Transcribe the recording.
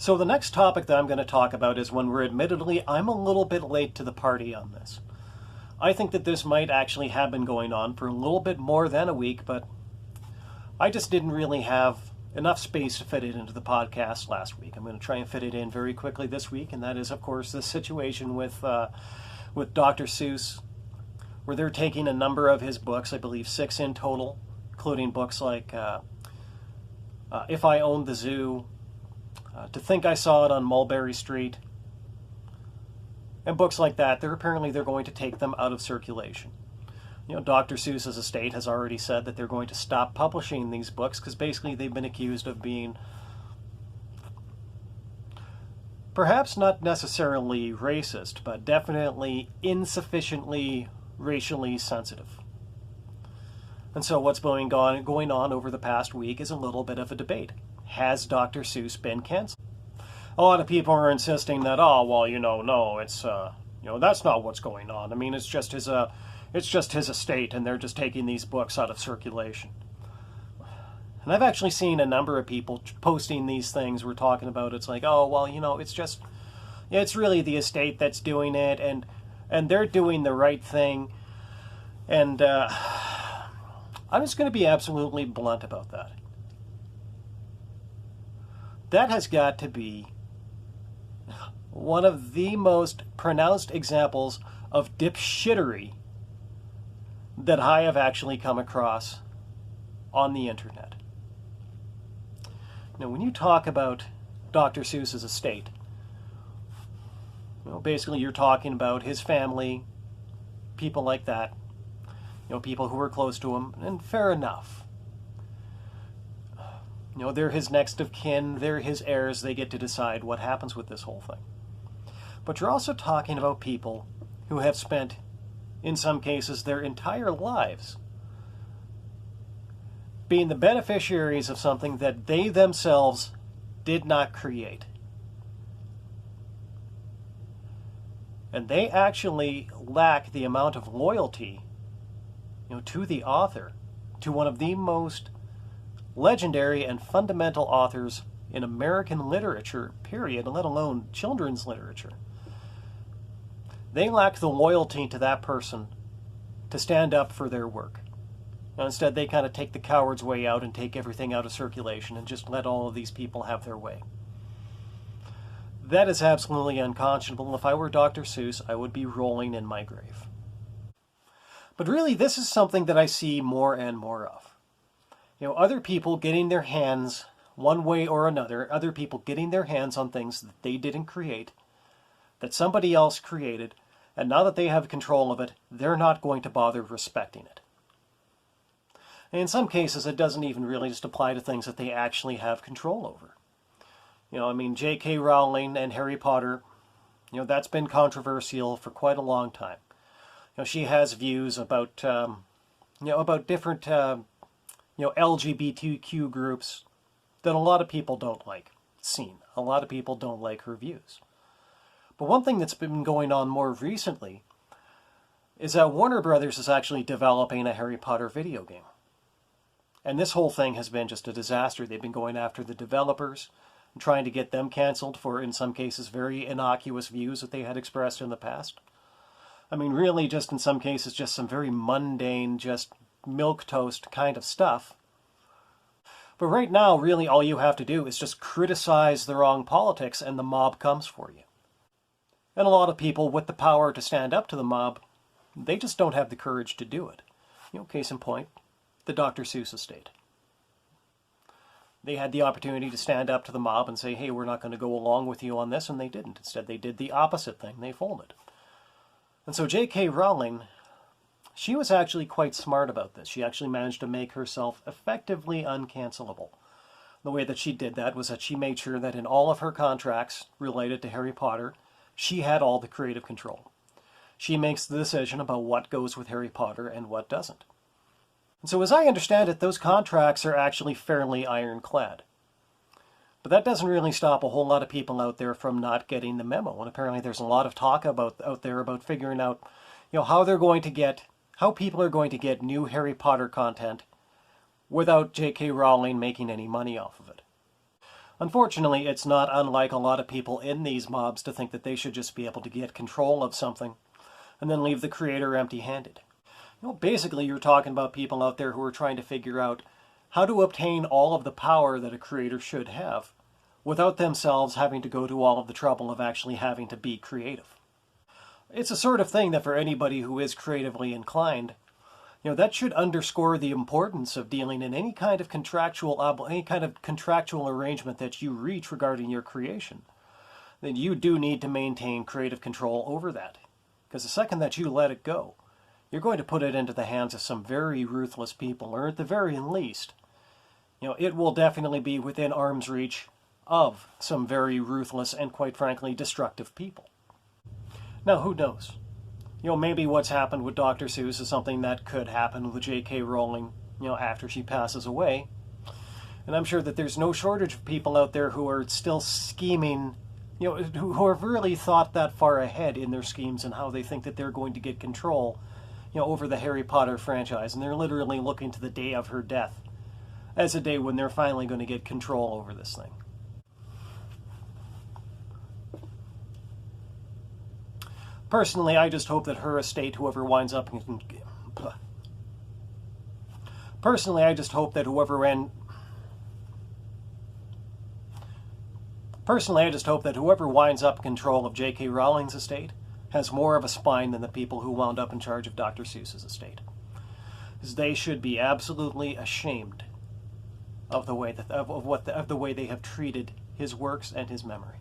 So the next topic that I'm going to talk about is one where admittedly I'm a little bit late to the party on this. I think that this might actually have been going on for a little bit more than a week, but I just didn't really have enough space to fit it into the podcast last week. I'm going to try and fit it in very quickly this week, and that is, of course, the situation with Dr. Seuss, where they're taking a number of his books, I believe 6 in total, including books like If I Owned the Zoo, To Think I Saw It on Mulberry Street, and books like that. They're going to take them out of circulation. You know, Dr. Seuss's estate has already said that they're going to stop publishing these books because basically they've been accused of being perhaps not necessarily racist, but definitely insufficiently racially sensitive. And so what's going on over the past week is a little bit of a debate. Has Dr. Seuss been canceled? A lot of people are insisting that, oh, well, no, it's, that's not what's going on. I mean, it's just his estate, and they're just taking these books out of circulation. And I've actually seen a number of people posting these things we're talking about. It's like, oh, well, it's really the estate that's doing it, and they're doing the right thing. And I'm just going to be absolutely blunt about that. That has got to be one of the most pronounced examples of dipshittery that I have actually come across on the internet. Now, when you talk about Dr. Seuss's estate, basically you're talking about his family, people like that, people who are close to him, and fair enough. They're his next of kin, they're his heirs, they get to decide what happens with this whole thing. But you're also talking about people who have spent, in some cases, their entire lives being the beneficiaries of something that they themselves did not create. And they actually lack the amount of loyalty, to the author, to one of the most legendary and fundamental authors in American literature, period, let alone children's literature. They lack the loyalty to that person to stand up for their work. Now, instead, they kind of take the coward's way out and take everything out of circulation and just let all of these people have their way. That is absolutely unconscionable. If I were Dr. Seuss, I would be rolling in my grave. But really, this is something that I see more and more of. Other people getting their hands, one way or another, other people getting their hands on things that they didn't create, that somebody else created, and now that they have control of it, they're not going to bother respecting it. And in some cases, it doesn't even really just apply to things that they actually have control over. JK Rowling and Harry Potter, that's been controversial for quite a long time. She has views about, about different, LGBTQ groups that a lot of people don't like seen. A lot of people don't like her views. But one thing that's been going on more recently is that Warner Brothers is actually developing a Harry Potter video game. And this whole thing has been just a disaster. They've been going after the developers and trying to get them canceled for, in some cases, very innocuous views that they had expressed in the past. I mean, really, just in some cases, just some very mundane, just milquetoast kind of stuff. But right now, really, all you have to do is just criticize the wrong politics and the mob comes for you. And a lot of people with the power to stand up to the mob, they just don't have the courage to do it. Case in point, the Dr. Seuss estate. They had the opportunity to stand up to the mob and say, hey, we're not going to go along with you on this, and they didn't. Instead, they did the opposite thing. They folded. And so JK Rowling, she was actually quite smart about this. She actually managed to make herself effectively uncancelable. The way that she did that was that she made sure that in all of her contracts related to Harry Potter, she had all the creative control. She makes the decision about what goes with Harry Potter and what doesn't. And so as I understand it, those contracts are actually fairly ironclad. But that doesn't really stop a whole lot of people out there from not getting the memo. And apparently there's a lot of talk out there about figuring out, how people are going to get new Harry Potter content without JK Rowling making any money off of it. Unfortunately, it's not unlike a lot of people in these mobs to think that they should just be able to get control of something and then leave the creator empty-handed. Basically, you're talking about people out there who are trying to figure out how to obtain all of the power that a creator should have without themselves having to go to all of the trouble of actually having to be creative. It's a sort of thing that for anybody who is creatively inclined, that should underscore the importance of dealing in any kind of contractual arrangement that you reach regarding your creation. Then you do need to maintain creative control over that. Because the second that you let it go, you're going to put it into the hands of some very ruthless people, or at the very least, it will definitely be within arm's reach of some very ruthless and, quite frankly, destructive people. Now, who knows? Maybe what's happened with Dr. Seuss is something that could happen with JK Rowling, after she passes away. And I'm sure that there's no shortage of people out there who are still scheming, who have really thought that far ahead in their schemes and how they think that they're going to get control, over the Harry Potter franchise. And they're literally looking to the day of her death as a day when they're finally going to get control over this thing. Personally, I just hope that her estate, whoever winds up... Personally, I just hope that whoever winds up in control of JK Rowling's estate has more of a spine than the people who wound up in charge of Dr. Seuss's estate. Because they should be absolutely ashamed of the way they have treated his works and his memory.